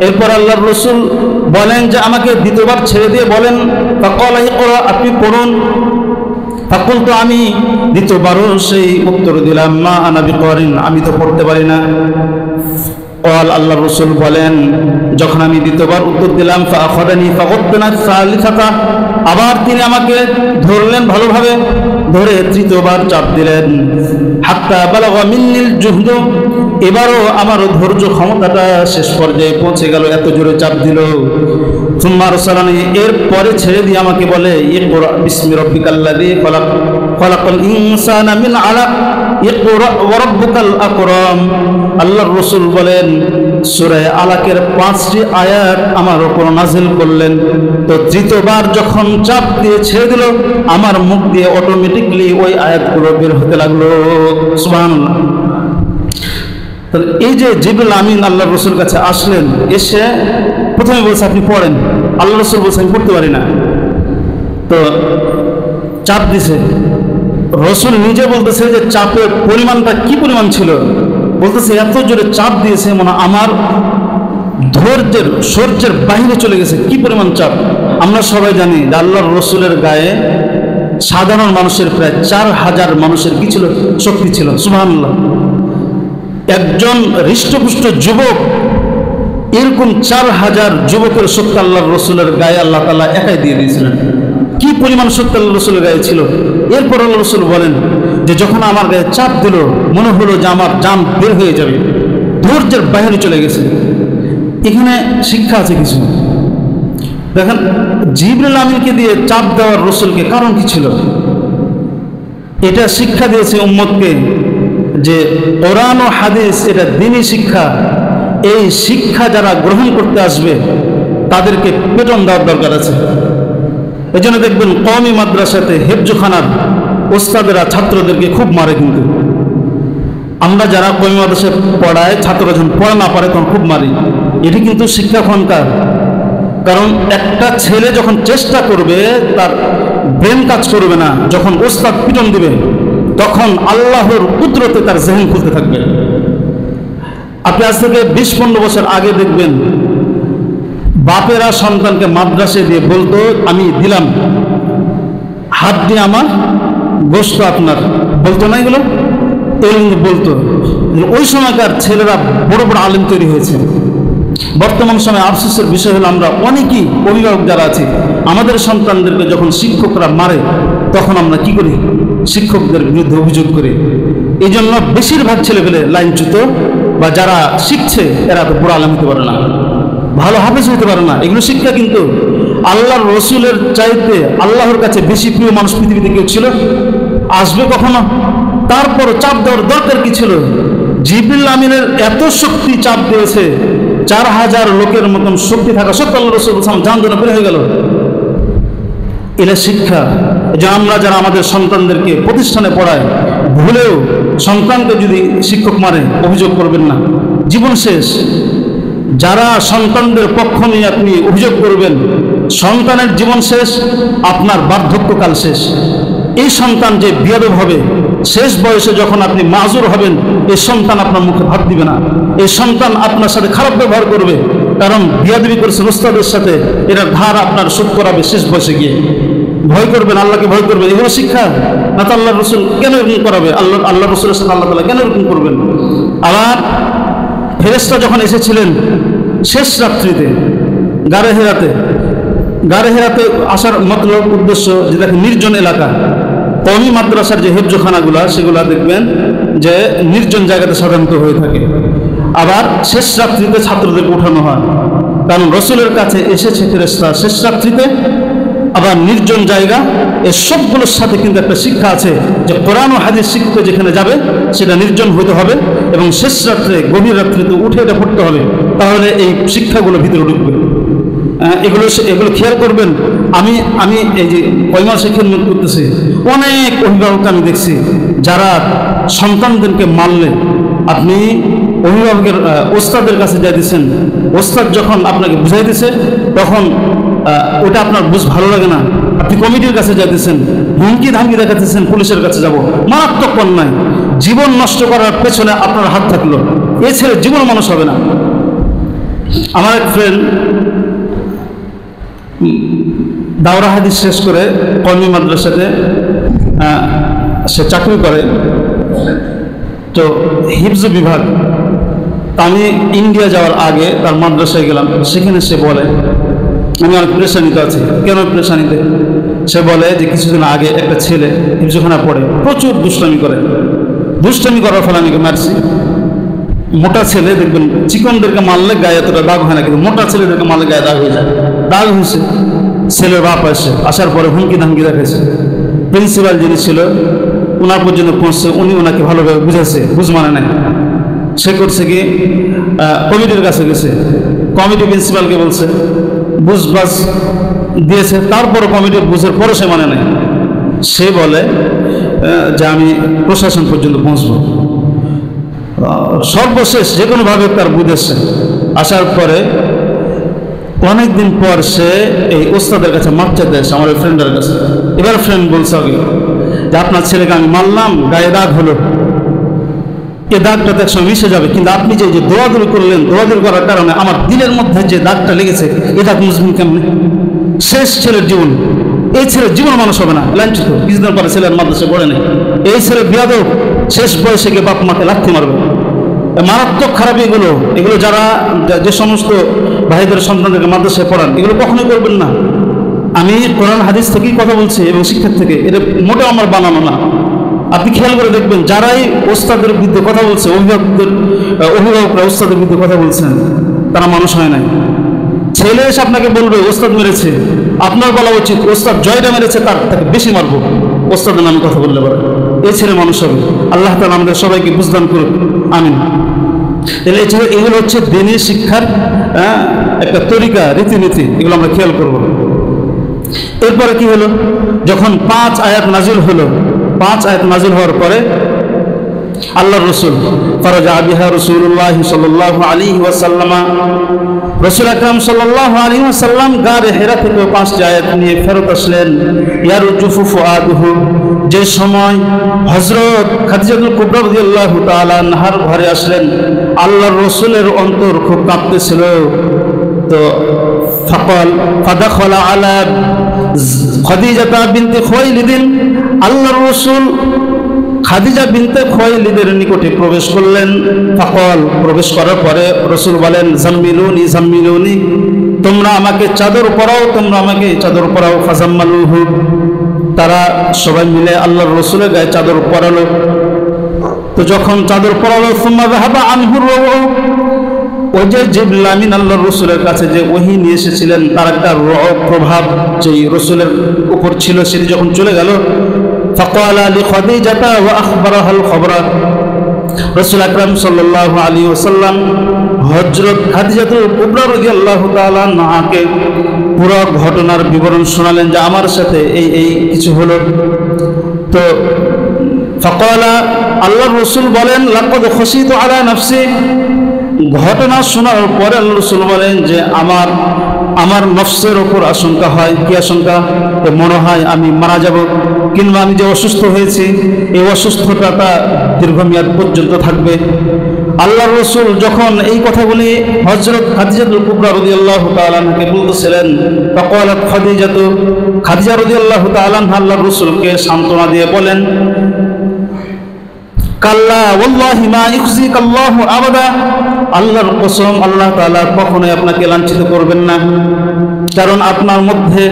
এরপর আল্লাহর রাসূল বলেন যে আমাকে দ্বিতীয়বার ছেড়ে দিয়ে বলেন, ফাকালা ইকরা, আপনি পড়ুন। ফাকুলতু, আমি দ্বিতীয়বারও সেই উত্তর দিলাম, মা আনা বিকারিন, আমি তো পড়তে পারি না। ক্বাল, আল্লাহর রাসূল বলেন, যখন আমি দ্বিতীয়বার উত্তর দিলাম, ফাআখাযানি ফাগাত্তানা সালিসাতা, আবার তিনি আমাকে ধরলেন ভালোভাবে, ধরে তৃতীয়বার চাপ দিলেন। হাত্তা বালাগা মিন্নিল জুহদ, এবারও আমার ধৈর্য ক্ষমতাটা শেষ পর্যায়ে পৌঁছে গেল, এত জোরে চাপ দিল। সুম্মা আরসালানি, এরপরে ছেড়ে দিয়ে আমাকে বলে, ইকরা বিসমি রাব্বিকাল্লাযী খলাক, খলাকাল ইনসানা মিন আলাক, ইকরা ওয়া রাব্বুকাল আকরাম। আল্লাহর রাসূল বলেন, সূরা আলাকের 5টি আয়াত আমার উপর নাযিল করলেন। তো তৃতীয়বার যখন চাপ দিয়ে ছেড়ে দিল, আমার মুখ দিয়ে অটোমেটিকলি ওই আয়াতগুলো বের হতে লাগলো। সুবহানাল্লাহ। তাহলে এই যে জিবরিল আমিন আল্লাহর রাসূলের কাছে আসলেন, এসে প্রথমে বলছে আপনি পড়েন। আল্লাহর রাসূল বলছে আমি পড়তে পারি না। তো চাপ দিছে, রাসূল নিজে বলতেছে যে চাপের পরিমাণটা কি পরিমাণ ছিল। বলতেছে এত জোরে চাপ দিয়েছে, মানে আমার সহ্যের বাইরে চলে গেছে, কি পরিমাণ চাপ। আমরা সবাই জানি যে আল্লাহর রাসূলের গায়ে সাধারণ মানুষের প্রায় 4000 মানুষের কি ছিল, শক্তি ছিল। সুবহানাল্লাহ। একজন হৃষ্টপুষ্ট যুবক, এরকম 4000 যুবকের শক্তি আল্লাহর রাসূলের গায়ে আল্লাহ তাআলা একাই দিয়ে দিয়েছিলেন। কি পরিমাণ শক্তি আল্লাহর রাসূলের গায়ে ছিল। এরপর আল্লাহর রাসূল বলেন যে যখন আমার গায়ে চাপ দিল, মনে হলো যে আমার জান বের হয়ে যাবে, ধৈর্যের বাইরে চলে গেছে। এখানে শিক্ষা আছে কিছু। দেখেন, জিবরিল আমিনকে দিয়ে চাপ দেওয়ার রাসূলকে কারণ কি ছিল? এটা শিক্ষা দিয়েছে উম্মতকে যে কোরআন ও হাদিস এটা দ্বীনি শিক্ষা, এই শিক্ষা যারা গ্রহণ করতে আসবে তাদেরকে বেতন দেওয়ার দরকার আছে। এই জন্য দেখবেন কওমি মাদ্রাসাতে হেফজখানার ওস্তাদেরা ছাত্রদেরকে খুব মারে। কিন্তু আমরা যারা কওমি মাদ্রাসায় পড়ায়, ছাত্ররা যখন পড়া না পারে তখন খুব মারি। এটি কিন্তু শিক্ষা খনকার। কারণ একটা ছেলে যখন চেষ্টা করবে, তার ব্রেন কাজ করবে না, যখন ওস্তাদ পিটন দিবে তখন আল্লাহর কুদরতে তার জেহেন খুলতে থাকবে। আপনি আজ থেকে 20-15 বছর আগে দেখবেন বাপেরা সন্তানকে মাদ্রাসায় দিয়ে বলতো, আমি দিলাম হাত দিয়ে আমার গোশত আপনার, বলতো না এগুলো? এগুলো বলতো। ওই সময়কার ছেলেরা বড় বড় আলেম তৈরি হয়েছে। বর্তমান সময়ে আফসোসের বিষয় হলো আমরা অনেকেই অভিভাবক যারা আছি, আমাদের সন্তানদেরকে যখন শিক্ষকরা মারে তখন আমরা কি করি? শিক্ষকদের বিরুদ্ধে অভিযোগ করি। এই জন্য বেশিরভাগ ছেলেপেলে লাইনচ্যুত, বা যারা শিখছে এরা তো বড় আলেম হতে পারে না, ভালো হাফেজ হতে পারে না। এগুলো শিক্ষা। কিন্তু আল্লাহর রসুলের চাইতে আল্লাহর কাছে বেশি প্রিয় মানুষ পৃথিবীতে কেউ ছিল? আসবে কখনো? তারপর চাপ দেওয়ার দরকার কি ছিল? জিবরিল আমিনের এত শক্তি চাপ দিয়েছে, 4000 লোকের মতন শক্তি থাকা সত্ত্বেও আল্লাহ রসুল জান দিয়ে বের হয়ে গেল। এটা শিক্ষা। যে আমরা যারা আমাদের সন্তানদেরকে প্রতিষ্ঠানে পড়ায়, ভুলেও সন্তানকে যদি শিক্ষক মারে অভিযোগ করবেন না, জীবন শেষ। যারা সন্তানদের পক্ষ নিয়ে আপনি অভিযোগ করবেন, সন্তানের জীবন শেষ, আপনার বার্ধক্যকাল শেষ। এই সন্তান যে বিয়াদব হবে, শেষ বয়সে যখন আপনি মাজুর হবেন, এই সন্তান আপনার মুখে ভাত দিবে না। এই সন্তান আপনার সাথে খারাপ ব্যবহার করবে, কারণ বিয়াদবি করেছে ওস্তাদের সাথে, এরা ধার আপনার শোধ করাবে শেষ বয়সে গিয়ে। ভয় করবেন, আল্লাহকে ভয় করবেন। এগুলো শিক্ষা না তো আল্লাহ রসুল কেন এরকম করাবে? আল্লাহ রসুলের সাথে আল্লাহ তাআলা কেন এরকম করবেন? আবার ফেরেশতা যখন এসেছিলেন শেষ রাত্রিতে গারে হেরাতে আসার মতলব উদ্দেশ্য যে দেখেন নির্জন এলাকা, কওমি মাদ্রাসার যে হেফজখানাগুলা সেগুলা দেখবেন যে নির্জন জায়গাতে সাধারণত হয়ে থাকে। আবার শেষ রাত্রিতে ছাত্রদেরকে উঠানো হয়, কারণ রসুলের কাছে এসেছে ফেরেশতা শেষ রাত্রিতে, আবার নির্জন জায়গা। এই সবগুলোর সাথে কিন্তু একটা শিক্ষা আছে যে কোরআন ও হাদিস শিখতে যেখানে যাবে সেটা নির্জন হতে হবে, এবং শেষ রাত্রে গভীর রাত্রিতে উঠে এটা পড়তে হবে। তাহলে এই শিক্ষাগুলো ভিতরে ঢুকবে। এগুলো খেয়াল করবেন। আমি এই যে কয় মাসে খেদমত করতেছি, অনেক অভিভাবক আমি দেখছি যারা সন্তানদেরকে মারলে আপনি অভিভাবকের ওস্তাদের কাছে যাই দিচ্ছেন, ওস্তাদ যখন আপনাকে বুঝাই দিছে তখন ওটা আপনার বুঝ ভালো লাগে না, আপনি কমিটির কাছে যাইতেছেন, হুমকি ধামকি দেখাতেছেন পুলিশের কাছে যাব। মারাত্মক অন্যায়। জীবন নষ্ট করার পেছনে আপনার হাত থাকলো, এ ছেলে জীবন মানুষ হবে না। আমার এক ফ্রেন্ড দাওরা হাদিস শেষ করে কওমি মাদ্রাসাতে সে চাকরি করে, তো হিফজ বিভাগ। আমি ইন্ডিয়া যাওয়ার আগে তার মাদ্রাসায় গেলাম, সেখানে সে বলে আমি অনেক প্রেশানিতে আছি। কেন প্রেশানিতে? সে বলে যে কিছুদিন আগে একটা ছেলে হিফজখানা পড়ে প্রচুর দুষ্টামি করে, দুষ্টামি করার ফলে আমি মারছি। মোটা ছেলে দেখবেন চিকনদেরকে মারলে গায়ে এতটা দাগ হয় না, কিন্তু মোটা ছেলেদেরকে মারলে গায়ে দাগ হয়ে যায়। দাগ হয়েছে। ছেলের বাপ আসার পরে হুমকি ধামকি দেখাচ্ছে। প্রিন্সিপাল যিনি ছিল ওনার পর্যন্ত পৌঁছছে, উনি ওনাকে ভালোভাবে বুঝাচ্ছে, বুঝ মানে নাই। সে করছে কি কমিটির কাছে গেছে, কমিটি প্রিন্সিপালকে বলছে, বুঝবাস দিয়েছে, তারপরে কমিটির বুঝের পরে সে মানে নাই। সে বলে যে আমি প্রশাসন পর্যন্ত পৌঁছবো। সর্বশেষ যে কোনোভাবে তার বুঝেছে। আসার পরে অনেকদিন পর সে এই ওস্তাদের কাছে মাপ চাইতে আসে, আমার ফ্রেন্ডের কাছে। এবার ফ্রেন্ড বলছে আগে যে আপনার ছেলেকে আমি মারলাম, গায়ে দাগ হলো, এ দাগটা তো একসময় মিশে যাবে, কিন্তু আপনি যে দৌড়াদৌড়ি করলেন, দৌড়াদৌড়ি করার কারণে আমার দিলের মধ্যে যে দাগটা লেগেছে, এ দাগ মুসলিম কেমনে? শেষ ছেলের জীবন। এই ছেলের জীবন মানুষ হবে না, লাঞ্ছিত। কিছুদিন পরে ছেলের মাদ্রাসায় পড়ে নেই, এই ছেলে বিয়াদব, শেষ বয়সে গিয়ে বাপ মাকে লাথি মারবে। মারাত্মক খারাপ এগুলো যারা যে সমস্ত ভাইদের সন্তানদেরকে মাদ্রাসায় পড়ান, এগুলো কখনোই করবেন না। আমি কোরআন হাদিস থেকেই কথা বলছি এবং শিক্ষার থেকে, এটা মোটেও আমার বানানো না। আপনি খেয়াল করে দেখবেন যারাই ওস্তাদের বিরুদ্ধে কথা বলছে, অভিভাবকরা ওস্তাদের বিরুদ্ধে কথা বলছেন, তারা মানুষ হয় নাই। ছেলে এসে আপনাকে বলবে ওস্তাদ মেরেছে, আপনার বলা উচিত ওস্তাদ জয়টা মেরেছে, তার তাকে বেশি মারবো ওস্তাদের নামে কথা বললে পারে। এই ছেলে মানুষ হবে। আল্লাহ তাআলা আমাদের সবাইকে বুঝদান করুক, আমিন। তাহলে এগুলো হচ্ছে দিনী শিক্ষার একটা তরিকা, রীতিনীতি, এগুলো আমরা খেয়াল করব। এরপরে কি হলো, যখন 5 আয়াত নাজিল হলো, 5 আয়াত নাজিল হওয়ার পরে আল্লাহর রাসূল ফারাজা বিহা রাসূলুল্লাহ সাল্লাল্লাহু আলাইহি ওয়াসাল্লাম, রাসূল আকরাম সাল্লাল্লাহু আলাইহি ওয়াসাল্লাম গারে হিরা থেকে 5টি আয়াত নিয়ে ফেরত আসলেন। ইয়ারজুফু ফুআদুহু, যে সময় হযরত খাদিজাতুল কুবরা রাদিয়াল্লাহু তাআলা আনহার ঘরে আসলেন, আল্লাহর রাসূলের অন্তর খুব কাঁপতেছিল। তো ফাকাল ফাদাখালা আলা খাদিজা বিনতে খুয়াইলিদ, আল্লাহর রাসূল খাদিজা বিনতে খুয়াইলিদের নিকটে প্রবেশ করলেন। ফাকাল, প্রবেশ করার পরে রাসূল বলেন, জাম্মিলুনি জাম্মিলুনি, তোমরা আমাকে চাদর পরাও, তোমরা আমাকে চাদর পরাও। ফাজাম্মালুহু, তারা সবাই মিলে আল্লাহর রাসূলের গায়ে চাদর পরালো। তো যখন চাদর পরালো, সুম্মা যাহাবা আনহু রূহু, ওই যে জিবরিল আমিন আল্লাহর রাসূলের কাছে যে ওহী নিয়ে এসেছিলেন, তার একটা প্রভাব যেই রাসূলের উপর ছিল, সেটি যখন চলে গেল। ফাকালা লিখাদিজাতা ওয়া আখবারাহাল খবরা, রাসূল আকরাম সাল্লাল্লাহু আলাইহি ওয়াসাল্লাম হযরত খাদিজাতুল কুবরা রাদিয়াল্লাহু তাআলা আনহাকে পুরো ঘটনার বিবরণ শোনালেন যে আমার সাথে এই এই কিছু হলো। তো ফাকালা, আল্লাহর রাসূল বলেন, লাকাদ খাশিতু আলা নাফসি, ঘটনা শোনার পরে আল্লাহর রাসূল বলেন যে আমার নফসের ওপর আশঙ্কা হয়। কি আশঙ্কা? মনে হয় আমি মারা যাব, কিংবা আমি যে অসুস্থ হয়েছি এই অসুস্থতাটা দীর্ঘমেয়াদ পর্যন্ত থাকবে। আল্লাহর রাসূল যখন এই কথাগুলি হযরত খাদিজাতুল কুবরা রাদিয়াল্লাহু তাআলা আনহাকে বলতেছিলেন, ফাকালাত খাদিজা রাদিয়াল্লাহু তাআলা আনহা আল্লাহর রাসূলকে সান্ত্বনা দিয়ে বলেন, কাল্লা ওয়াল্লাহি মা ইখজিকাল্লাহু আবাদা, আল্লাহর কসম, আল্লাহ তাআলা কখনোই আপনাকে লাঞ্ছিত করবেন না। কারণ আপনার মধ্যে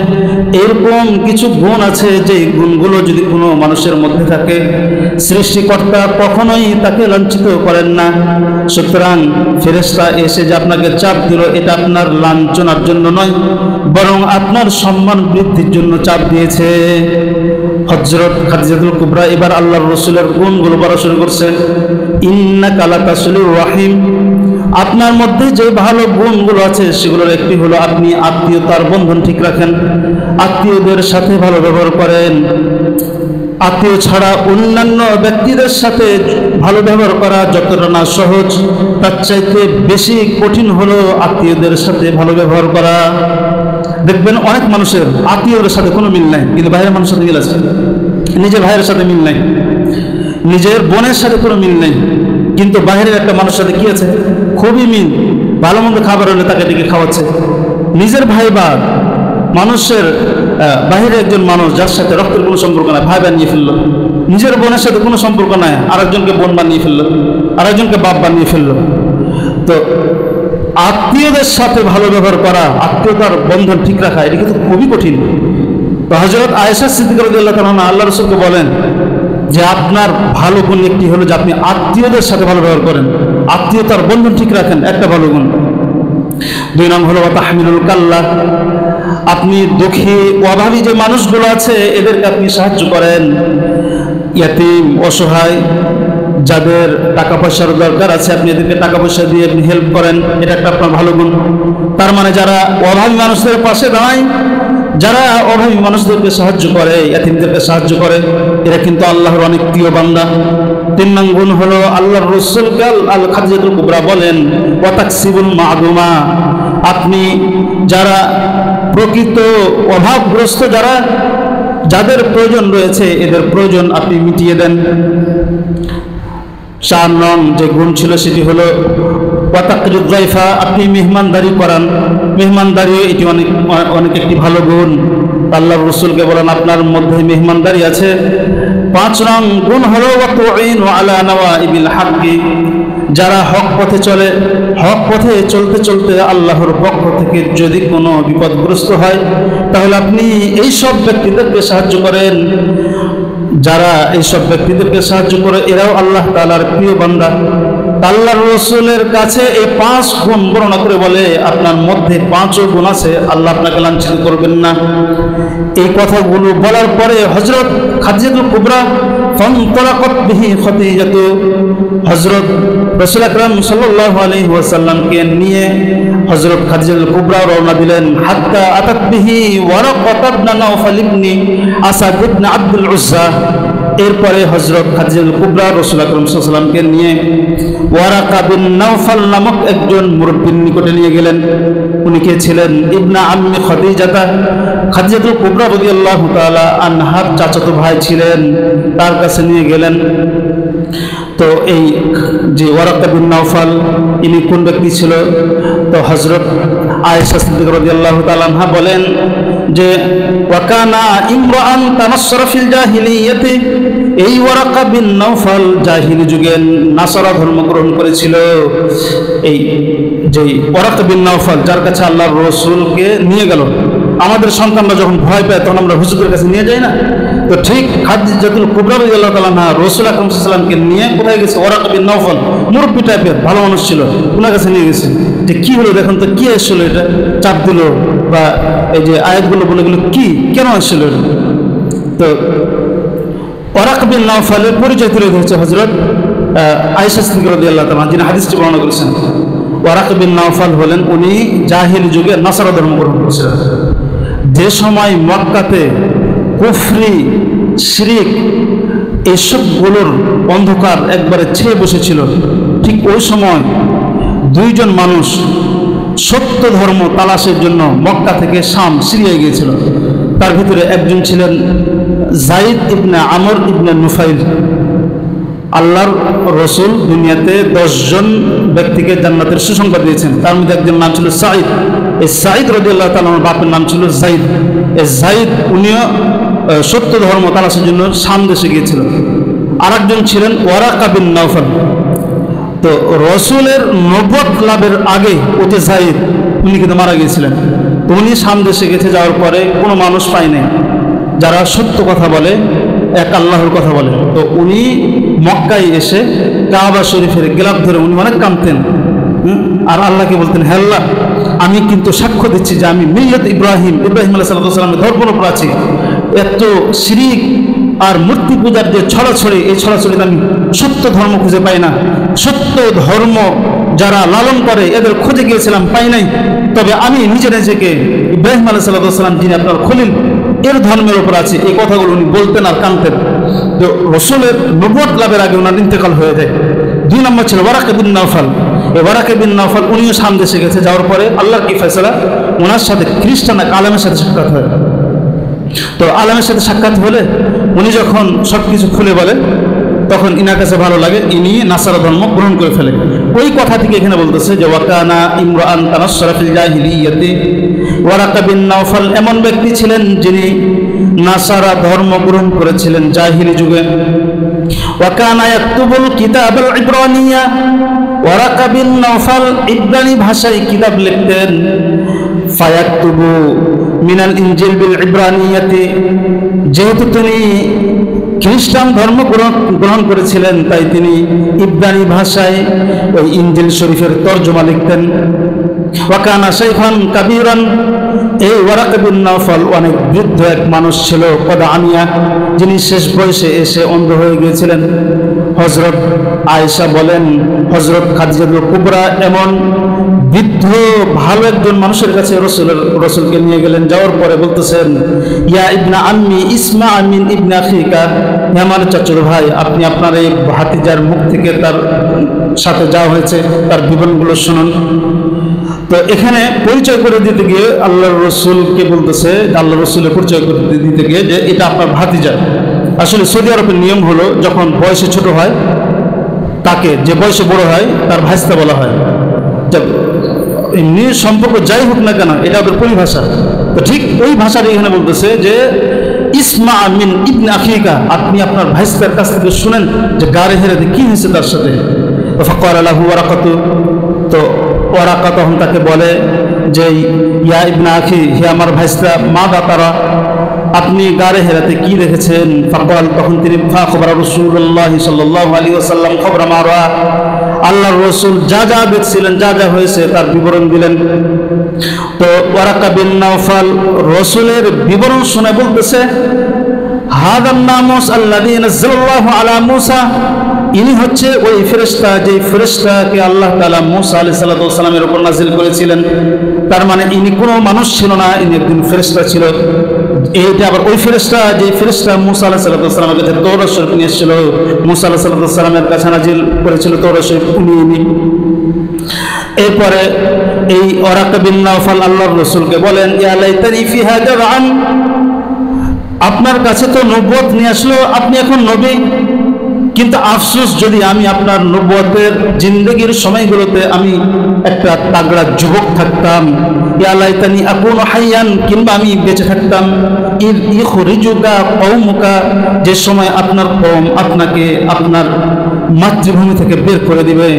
এরকম কিছু গুণ আছে যে গুণগুলো যদি কোনো মানুষের মধ্যে থাকে, সৃষ্টিকর্তা কখনোই তাকে লাঞ্ছিত করেন না। সুতরাং ফেরেশতা এসে যে আপনাকে চাপ দিল, এটা আপনার লাঞ্ছনার জন্য নয়, বরং আপনার সম্মান বৃদ্ধির জন্য চাপ দিয়েছে। হযরত খাদিজাতুল কুবরা এবার আল্লাহর রাসূলের গুণগুলো বলা শুরু করছেন। ইন্নাকা লাতাসিলুর রাহিম, আপনার মধ্যে যে ভালো গুণগুলো আছে সেগুলোর একটি হলো আপনি আত্মীয়তার বন্ধন ঠিক রাখেন, আত্মীয়দের সাথে ভালো ব্যবহার করেন। আত্মীয় ছাড়া অন্যান্য ব্যক্তিদের সাথে ভালো ব্যবহার করা যতটা না সহজ, তার চাইতে বেশি কঠিন হলো আত্মীয়দের সাথে ভালো ব্যবহার করা। দেখবেন অনেক মানুষের আত্মীয়দের সাথে কোনো মিল নাই, কিন্তু বাইরের মানুষের সাথে মিল আছে। নিজের ভাইয়ের সাথে মিল নাই, নিজের বোনের সাথে কোনো মিল নেই, কিন্তু বাইরের একটা মানুষের সাথে কি আছে? খুবই মিল। ভালো মন্দ খাবার হলে তাকে ডেকে খাওয়াচ্ছে। নিজের ভাই বা মানুষের বাইরে একজন মানুষ যার সাথে রক্তের কোনো সম্পর্ক নাই, ভাই বানিয়ে ফেললো। নিজের বোনের সাথে কোনো সম্পর্ক নাই, আরেকজনকে বোন বানিয়ে ফেললো, আরেকজনকে বাপ বানিয়ে ফেললো। তো আত্মীয়দের সাথে ভালো ব্যবহার করা, আত্মীয়তার বন্ধন ঠিক রাখা, এটা কিন্তু খুবই কঠিন। তো হযরত আয়েশা সিদ্দিকা রাদিয়াল্লাহু তাআলা আল্লাহর রাসূলকে বলেন যে আপনার ভালো গুণ একটি হলো যে আপনি আত্মীয়দের সাথে ভালো ব্যবহার করেন, আত্মীয়তার বন্ধন ঠিক রাখেন, একটা ভালো গুণ। 2 নং হলো তাহমিলুল কাল্লা, আপনি দুঃখী অভাবী যে মানুষগুলো আছে এদেরকে আপনি সাহায্য করেন। ইয়াতিম, অসহায়, যাদের টাকা পয়সার দরকার আছে আপনি এদেরকে টাকা পয়সা দিয়ে আপনি হেল্প করেন, এটা একটা আপনার ভালো গুণ। তার মানে যারা অভাবী মানুষদের পাশে দাঁড়ায়, যারা অভাবী মানুষদেরকে সাহায্য করে, ইয়াতিমদেরকে সাহায্য করে, এরা কিন্তু আল্লাহর অনেক প্রিয় বান্দা। 3 নং গুণ হলো আল্লাহর রাসূলকে খাদিজাতুল কুবরা বলেন, ওয়া তাকসিবুল মা'দুমা, আপনি যারা প্রকৃত অভাবগ্রস্ত, যাদের প্রয়োজন রয়েছে এদের প্রয়োজন আপনি মিটিয়ে দেন। 4 নং যে গুণ ছিল সেটি হলো ওয়া তাকরিদ যায়ফা, আপনি মেহমানদারি করান। মেহমানদারিও এটি অনেক একটি ভালো গুণ। আল্লাহর রাসূলকে বলেন আপনার মধ্যে মেহমানদারি আছে। 5 নং গুণ হলো ওয়া তুঈনু আলা নাওয়াইবিল হাক্কি, যারা হক পথে চলে, হক পথে চলতে চলতে আল্লাহর পক্ষ থেকে যদি কোনো বিপদগ্রস্ত হয় তাহলে আপনি এই সব ব্যক্তিদেরকে সাহায্য করেন। যারা এইসব ব্যক্তিদেরকে সাহায্য করে এরাও আল্লাহ তাআলার প্রিয় বান্দা। আল্লাহর রসুলের কাছে এই 5 গুণ বর্ণনা করে বলে, আপনার মধ্যে 5ও গুণ আছে, আল্লাহ আপনাকে লাঞ্ছিত করবেন না। এই কথাগুলো বলার পরে হযরত খাদিজাতুল কুবরা ফানতালাকাত বিহি খাদিজাতু, হযরত রাসূল আকরাম সাল্লাল্লাহু আলাইহি ওয়াসাল্লামকে নিয়ে হযরত খাদিজাতুল কুবরা রওনা দিলেন। হাত্তা আতাত বিহি ওয়ারাকাত ইবনে নাওফাল ইবনে আসাদ ইবনে আব্দুল উজ্জা। এরপরে হযরত খাদিজাতুল কুবরা রাসূল আকরাম সাল্লাল্লাহু আলাইহি ওয়াসাল্লামকে নিয়ে ওয়ারাকা বিন নাওফাল নামক একজন মুরব্বির নিকটে নিয়ে গেলেন। উনি কে ছিলেন? ইবনে আম্মি খাদিজাতা, খাদিজাতুল কুবরা রাদিয়াল্লাহু তাআলা আনহার চাচাতো ভাই ছিলেন, তার কাছে নিয়ে গেলেন। তো এই যে ওয়ারাকা বিন নাওফাল ইনি কোন ব্যক্তি ছিল? তো হযরত আয়েশা সিদ্দিকা রাদিয়াল্লাহু তাআলা আনহা বলেন যে ওয়াকানা ইমরাআন তানাসসারা ফিল জাহিলিয়াতি, এই ওয়ারাকা বিন নাওফাল জাহিলি যুগে নাসারা ধর্ম গ্রহণ করেছিল। এই যে ওয়ারাকা বিন নাওফাল যার কাছে আল্লাহর রাসূলকে নিয়ে গেল, আমাদের সন্তানরা যখন ভয় পায় তখন আমরা হুজুরের কাছে নিয়ে যাই না? তো ঠিক খাদিজাতুল কুবরা রাদিয়াল্লাহু তাআলা আনহা রাসূল আকরাম সাল্লাল্লাহু আলাইহি ওয়াসাল্লামকে নিয়ে কোথায় গেছে? ওয়ারাকা বিন নাওফাল মুরব্বি টাইপের ভালো মানুষ ছিল, ওনার কাছে নিয়ে গেছে। যে কি হলো দেখুন তো, কি আসছিল এটা? চাপ দিল বা এই যে আয়াতগুলো বলে গেল, কি কেন আসছিল? তো ওয়ারাকা বিন নাওফালের পরিচয় তুলে ধরেছে হযরত আয়েশা সিদ্দিকা রাদিয়াল্লাহু তাআলা, যিনি হাদিসটি বর্ণনা করেছেন। ওয়ারাকা বিন নাওফাল হলেন, উনি জাহিলি যুগে নাসারা ধর্ম গ্রহণ করেছিলেন। যে সময় মক্কাতে কুফরি, শিরিক এসবগুলোর অন্ধকার একবারে ছেয়ে বসেছিল, ঠিক ওই সময় 2 জন মানুষ সত্য ধর্ম তালাশের জন্য মক্কা থেকে শাম, সিরিয়ায় গিয়েছিল। তার ভিতরে একজন ছিলেন যায়েদ ইবনে আমর ইবনে নুফাইল। আল্লাহর রসুল দুনিয়াতে 10 জন ব্যক্তিকে জান্নাতের সুসংবাদ দিয়েছেন, তার মধ্যে একজন নাম ছিল সাঈদ। এই সাঈদ রাদিয়াল্লাহু তাআলা আমার বাপের নাম ছিল যায়েদ। এই যায়েদ উনিও সত্য ধর্ম তালাশের জন্য শাম দেশে গিয়েছিল। আরেকজন ছিলেন ওয়ারাকা বিন নাওফাল। তো রসুলের নবুয়ত লাভের আগে ও যে যায়েদ, উনি কিন্তু মারা গিয়েছিলেন। তো উনি শাম দেশে গেছে, যাওয়ার পরে কোনো মানুষ পায় নাই যারা সত্য কথা বলে, এক আল্লাহর কথা বলে। তো উনি মক্কায় এসে কাবা শরীফের গিলাফ ধরে উনি অনেক কাঁদতেন, আর আল্লাহকে বলতেন, হে আল্লাহ, আমি কিন্তু সাক্ষ্য দিচ্ছি যে আমি মিল্লাত ইব্রাহিম আলাইহিস সালামের ধর্মের উপর আছি। এত শিরিক আর মূর্তি পূজার যে ছড়াছড়ি, এই ছড়াছড়িতে আমি সত্য ধর্ম খুঁজে পাই না। সত্য ধর্ম যারা লালন করে এদের খুঁজে গিয়েছিলাম, পাই নাই। তবে আমি নিজেকে ইব্রাহিম আলাইহিস সালাম, যিনি আপনার খলিল, এর ধর্মের উপর আছে। এই কথাগুলো উনি বলতেন আর কাঁদতেন। তো রসুলের নবুয়ত লাভের আগে ওনার ইন্তেকাল হয়ে যায়। 2 নম্বর ছিল ওয়ারাকা বিন নাওফাল। এই ওয়ারাকা বিন নাওফাল উনিও শাম দেশে গেছে। যাওয়ার পরে আল্লাহর কি ফয়সালা, ওনার সাথে খ্রিস্টান এক আলেমের সাথে সাক্ষাৎ হয়। তো আলেমের সাথে সাক্ষাৎ হলে উনি যখন সব কিছু খুলে বলে, তখন ইনার কাছে ভালো লাগে, ইনি নাসারা ধর্ম গ্রহণ করে ফেলে। ওই কথা থেকে এখানে বলতেছে যে ওয়াকানা ইমরাআন তানাসসারা ফিল জাহিলিয়াতি, ওয়ারাকা বিন নাওফাল এমন ব্যক্তি ছিলেন যিনি নাসারা ধর্ম গ্রহণ করেছিলেন জাহিলি যুগে। ওয়াকানা ইয়াকতুবুল কিতাবাল ইব্রানিয়া, ওয়ারাকা বিন নাওফাল ইব্রানি ভাষায় কিতাব লিখতেন। ফায়াকতুবু মিনাল ইনজিল বিল ইব্রানিয়াতি, যেহেতু তিনি খ্রিস্টান ধর্ম গ্রহণ করেছিলেন, তাই তিনি ইব্রানি ভাষায় ওই ইনজিল শরীফের তর্জমা লিখতেন। ওয়াকানা শাইখান কাবীরান, এই ওয়ারাকা বিন নাওফাল অনেক বৃদ্ধ এক মানুষ ছিল, কদ আমিয়া, যিনি শেষ বয়সে এসে অন্ধ হয়ে গিয়েছিলেন। হযরত আয়েশা বলেন, হযরত খাদিজাতুল কুবরা এমন বৃদ্ধ ভালো একজন মানুষের কাছে রসুলকে নিয়ে গেলেন। যাওয়ার পরে বলতেছেন, ইয়া ইবনা আম্মি ইসমা মিন ইবনে আখিকা, আমার চাচুর ভাই, আপনি আপনার এই ভাতিজার মুখ থেকে তার সাথে যা হয়েছে তার বিবরণগুলো শুনুন। তো এখানে পরিচয় করে দিতে গিয়ে আল্লাহর রসুলকে বলতেছে, আল্লাহ রসুলের পরিচয় করে দিতে গিয়ে যে এটা আপনার ভাতিজা। আসলে সৌদি আরবের নিয়ম হলো, যখন বয়সে ছোট হয় তাকে, যে বয়সে বড় হয় তার ভাইস্তা বলা হয়। এমনি সম্পর্ক যাই হোক না কেন, এটা ওদের পরিভাষা। তো ঠিক ওই ভাষাটা এখানে বলতেছে যে ইসমা মিন ইবনে আখিকা, আপনি আপনার ভাইস্তার কাছ থেকে শুনেন যে গারে হেরাতে কি হয়েছে তার সাথে। ফাকাল লাহু ওয়ারাকাতু, তো ওয়ারাকা তখন তাকে বলে যে ইয়া ইবনা আখি, হে আমার ভাইস্তা, মা দাতারা, আপনি গারে হেরাতে কি দেখেছেন? ফাকাল, তখন তিনি ফাখবরা রাসূলুল্লাহ সাল্লাল্লাহু আলাইহি ওয়াসাল্লাম খবরা মা রাআ, আল্লাহর রাসূল যা যা দেখছিলেন, যা যা হয়েছে তার বিবরণ দিলেন। তো ওয়ারাকা বিন নাওফাল রাসূলের বিবরণ শুনে বলতেছে, হাদান নামুস আল্লাযী নাযালাল্লাহু আলা মূসা, ইনি হচ্ছে ওই ফেরেশতা যে ফেরেশতাকে আল্লাহ তাআলা মূসা আলাইহিস সালাতু ওয়াস সালামের উপর নাযিল করেছিলেন। তার মানে ইনি কোনো মানুষ ছিল না, ইনি একজন ফেরেশতা ছিল। এইটা আবার ওই ফেরেশতা যে ফেরেশতা মূসা আলাইহিস সালাতু ওয়াস সালামের কাছে তাওরাত শরীফ নিয়ে এসেছিল, মূসা আলাইহিস সালাতু ওয়াস সালামের কাছে নাযিল করেছিল তাওরাত শরীফ, উনি। এরপরে এই ওয়ারাকা বিন নাওফাল আল্লাহর রাসূলকে বলেন, ইয়া লাইতানি ফিহা জারআন, আপনার কাছে তো নবুয়ত নিয়ে আসলো, আপনি এখন নবী, কিন্তু আফসোস যদি আমি আপনার নবুয়তের জিন্দেগির সময়গুলোতে আমি একটা তাগড়া যুবক থাকতাম, ইয়া লাইতানি আকুনু হাইয়ান, কিংবা আমি বেঁচে থাকতাম, ইখরিজুকা কওমুকা, যে সময় আপনার কওম আপনাকে আপনার মাতৃভূমি থেকে বের করে দিবে,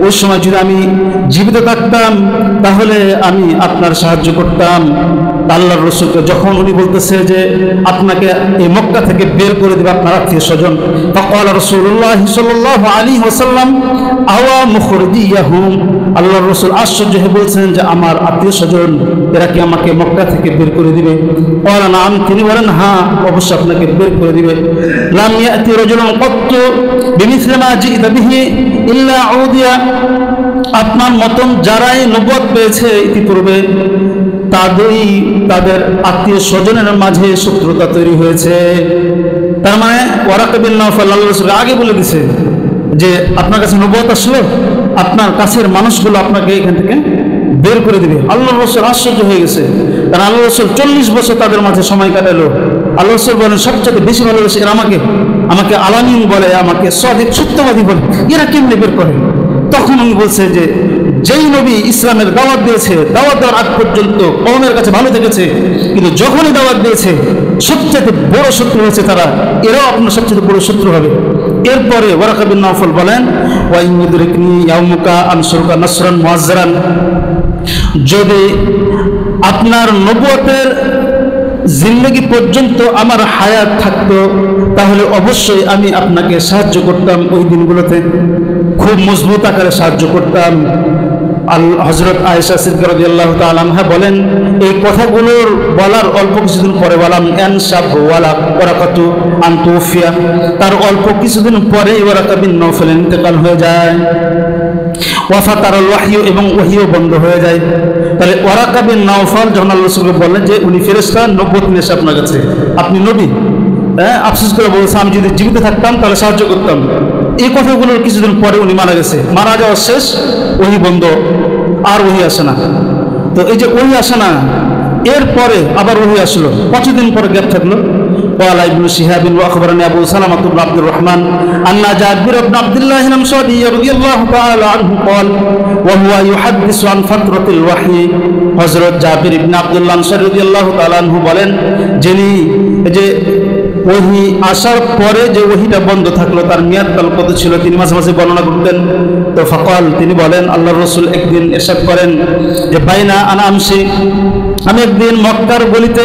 ওই সময় যদি আমি জীবিত থাকতাম তাহলে আমি আপনার সাহায্য করতাম। আল্লাহর রাসূলকে যখন উনি বলতেছে যে আপনাকে এই মক্কা থেকে বের করে দিবে আপনার আত্মীয় স্বজন, ফাকাল রাসূলুল্লাহ সাল্লাল্লাহু আলাইহি ওয়াসাল্লাম আওয়া মুখরিজিয়াহুম, আল্লাহর রাসূল আশ্চর্য হয়ে বলছেন যে আমার আত্মীয় স্বজন এরা কি আমাকে মক্কা থেকে বের করে দিবে? ক্বালা নাম, তিনি বলেন হ্যাঁ অবশ্যই আপনাকে বের করে দিবে। লাম ইয়াতি রাজুলুন ক্বাত্তু বিমিসলি মা জি'তা বিহি ইল্লা উদিয়া, আপনার মতন যারাই নবুয়ত পেয়েছে ইতিপূর্বে তাদের আত্মীয় স্বজনের মাঝে শত্রুতা তৈরি হয়েছে। তার মানে ওয়ারাকা বিন নাওফাল আল্লাহর রাসূল আগে বলে দিয়েছে যে আপনার কাছে নবুয়ত আসলো, আপনার কাছের মানুষগুলো আপনাকে এখান থেকে বের করে দিবে। আল্লাহর রাসূল আশ্চর্য হয়ে গেছে, কারণ আল্লাহর রাসূল 40 বছর তাদের মাঝে সময় কাটালো। আল্লাহর রাসূল বলেন সবচেয়ে বেশি ভালোবাসে এরা আমাকে আলামিন বলে, আমাকে সত্যবাদী বলে, এরা কেমনে বের করে? তখন উনি বলছে যে যেই নবী ইসলামের দাওয়াত দিয়েছে, দাওয়াত দেওয়ার আগ পর্যন্ত কওমের কাছে ভালো থেকেছে, কিন্তু যখনই দাওয়াত দিয়েছে সবচেয়ে বড় শত্রু হয়েছে তারা, এরাও আপনার সবচেয়ে বড় শত্রু হবে। এরপরে ওয়ারাকা বিন নাওফাল বলেন, ওয়া ইন ইউদরিকনি ইয়াউমুকা আনসুরকা নাসরান মুআজ্জারান, যদি আপনার নবুয়তের জিন্দেগি পর্যন্ত আমার হায়াত থাকতো তাহলে অবশ্যই আমি আপনাকে সাহায্য করতাম, ওই দিনগুলোতে খুব মজবুত আকারে সাহায্য করতাম। হযরত আয়েশা সিদ্দিকা রাদিয়াল্লাহু তাআলা আনহা বলেন, এই কথাগুলোর বলার অল্প কিছুদিন পরে বললাম আনসাব ওয়ালা ওয়ারাকাতু আন তুফিয়া, তার অল্প কিছুদিন পরে ওয়ারাকা বিন নাওফাল ইন্তেকাল হয়ে যায়। ওয়াফাতারাল ওয়াহয়ু, এবং ওহীও বন্ধ হয়ে যায়। তাহলে ওয়ারাকা বিন নাওফাল যখন আল্লাহ রাসূলকে বললেন যে উনি ফেরেশতা, নবুয়ত নিয়ে এসে আপনার কাছে, আপনি নবী, আফসোস করে বলছে আমি যদি জীবিত থাকতাম তাহলে সাহায্য করতাম। এই কথাগুলোর কিছুদিন পরে উনি মারা গেছে, মারা যাওয়ার শেষ, ওহী বন্ধ, আর ওহী আসে না। তো এই যে ওহী আসে না, এরপরে আবার ওহী আসলো, 5 দিন পরে গ্যাপ থাকলো। قال ابن شهاب واخبرني ابو سلمة بن عبد الرحمن ان جابر بن عبد الله الانصاري رضي الله تعالى عنه قال وهو يحدث عن فترة الوحي, হযরত জাবির ইবনে আব্দুল্লাহ আনসারী রাদিয়াল্লাহু তাআলা আনহু বলেন, যিনি যে ওহী আসার পরে যে ওহীটা বন্ধ থাকলো তার মেয়াদকাল কত ছিল তিনি মাঝে মাঝে বর্ণনা করতেন। তো ফাকাল, তিনি বলেন আল্লাহর রাসূল একদিন ইরশাদ করেন যে বাইনা আনা আমসি, আমি একদিন মক্কার গলিতে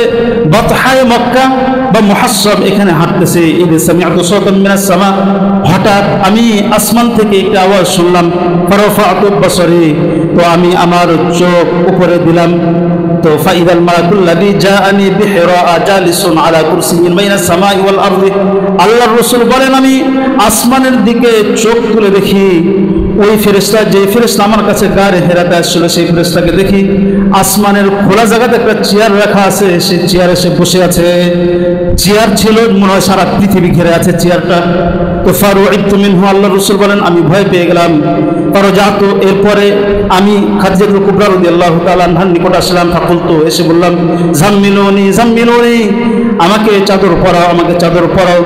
বতহায় মক্কা বা মুহাসসাব এখানে হাঁটতেছি, ইদা সামি'তু সাওতান মিনাস সামা, হঠাৎ আমি আসমান থেকে একটা আওয়াজ শুনলাম, ফারাফা'তু বাসারি, তো আমি আমার চোখ উপরে দিলাম, তো ফাইদাল মালাকুল্লাযী জাআনি বিহিরা জালিসুন আলা কুরসিয়্যিন বাইনাস সামাই ওয়াল আরদি, আল্লাহর রাসূল বলেন আমি আসমানের দিকে চোখ তুলে দেখি ওই ফেরেশতা, যে ফেরেশতা আমার কাছে গায়ে হেরাতে আসছিল সেই ফেরেশতাকে দেখি আসমানের খোলা জায়গাতে একটা চেয়ার রাখা আছে, সেই চেয়ারে সে বসে আছে। চেয়ার ছিল মনে হয় সারা পৃথিবী ঘিরে আছে চেয়ারটা। তো ফারুইতু মিনহু, আল্লাহর রাসূল বলেন আমি ভয় পেয়ে গেলাম। ফারাজাতু, এরপরে আমি খাদিজাতুল কুবরা রাদিয়াল্লাহু তাআলা আনহার নিকট আসলাম। ফাকুলতু, এসে বললাম জাম্মিলুনি জাম্মিলুনি, আমাকে চাদর পরাও, আমাকে চাদর পরাও।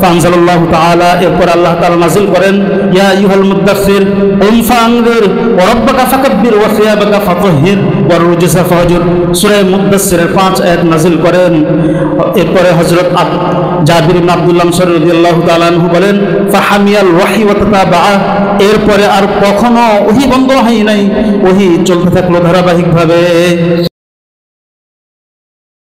ফানজালাল্লাহু তাআলা, এরপর আল্লাহ তাআলা নাযিল করেন ইয়া আইয়ুহাল মুদ্দাসসির কুম ফাআনযির ওয়া রাব্বাকা ফাকাব্বির ওয়া সিয়াবাকা ফাতাহহির ওয়া রুজসা ফাহজুর, সূরা মুদ্দাসসিরের 5 আয়াত নাযিল করেন। এরপরে হযরত জাবির ইবনে আব্দুল্লাহ আনসারী রাদিয়াল্লাহু তাআলা আনহু বলেন ফাহামিয়াল ওয়াহী ওয়া তাতাবা, এরপরে আর কখনো ওহী বন্ধ হয় নাই, ওহী চলতে থাকলো ধারাবাহিকভাবে।